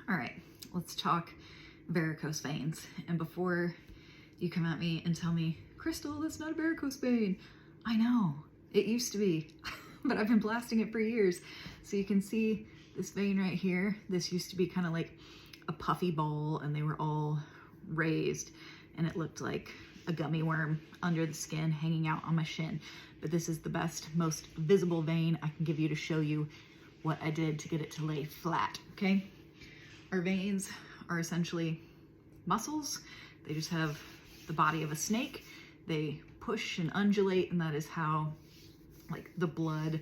All right, let's talk varicose veins. And before you come at me and tell me, Crystal, that's not a varicose vein. I know, it used to be, but I've been blasting it for years. So you can see this vein right here. This used to be kind of like a puffy ball and they were all raised and it looked like a gummy worm under the skin hanging out on my shin. But this is the best, most visible vein I can give you to show you what I did to get it to lay flat, okay? Our veins are essentially muscles. They just have the body of a snake. They push and undulate, and that is how like the blood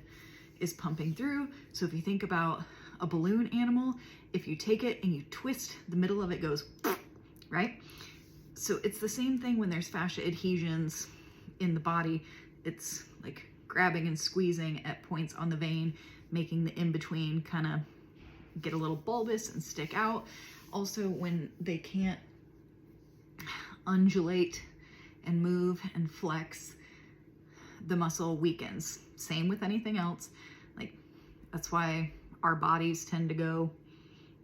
is pumping through. So if you think about a balloon animal, if you take it and you twist, the middle of it goes, right? So it's the same thing when there's fascia adhesions in the body. It's like grabbing and squeezing at points on the vein, making the in-between kind of get a little bulbous and stick out. Also, when they can't undulate and move and flex, the muscle weakens. Same with anything else. Like, that's why our bodies tend to go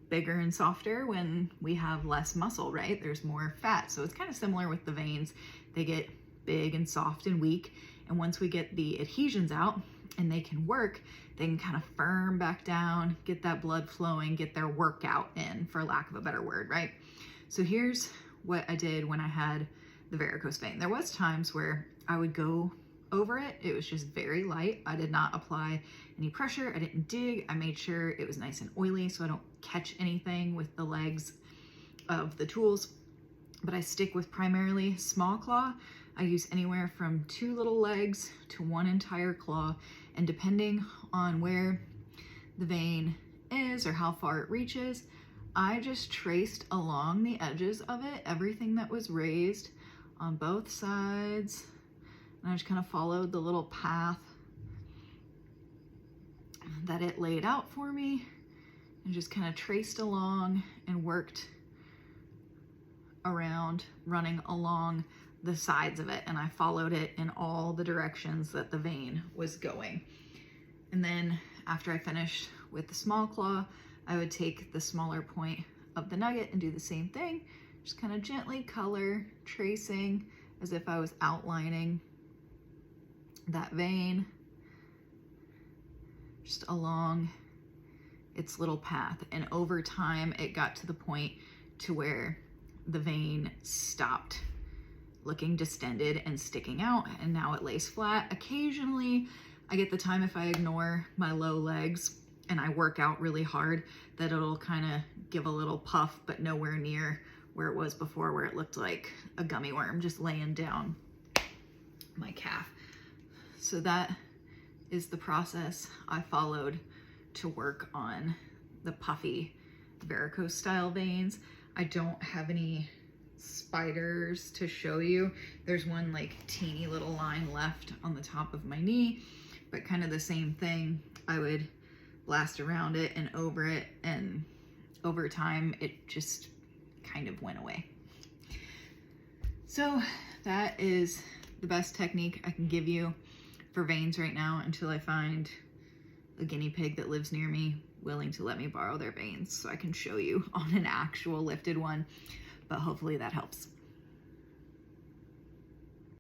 bigger and softer when we have less muscle, right? There's more fat. So it's kind of similar with the veins. They get big and soft and weak. And once we get the adhesions out and they can work, they can kind of firm back down, get that blood flowing, get their workout in, for lack of a better word, right? So here's what I did when I had the varicose vein. There was times where I would go over it. It was just very light. I did not apply any pressure. I didn't dig. I made sure it was nice and oily so I don't catch anything with the legs of the tools. But I stick with primarily small claw. I use anywhere from 2 little legs to 1 entire claw. And depending on where the vein is or how far it reaches, I just traced along the edges of it, everything that was raised on both sides. And I just kind of followed the little path that it laid out for me and just kind of traced along and worked around, running along the sides of it. And I followed it in all the directions that the vein was going. And then after I finished with the small claw, I would take the smaller point of the nugget and do the same thing. Just kind of gently color, tracing as if I was outlining that vein just along its little path. And over time, it got to the point to where the vein stopped looking distended and sticking out, and now it lays flat. Occasionally, I get the time, if I ignore my low legs and I work out really hard, that it'll kind of give a little puff, but nowhere near where it was before, where it looked like a gummy worm just laying down my calf. So that is the process I followed to work on the puffy varicose style veins. I don't have any spiders to show you. There's one like teeny little line left on the top of my knee, but kind of the same thing. I would blast around it and over it, and over time it just kind of went away. So that is the best technique I can give you for veins right now, until I find a guinea pig that lives near me willing to let me borrow their veins so I can show you on an actual lifted one. But hopefully that helps.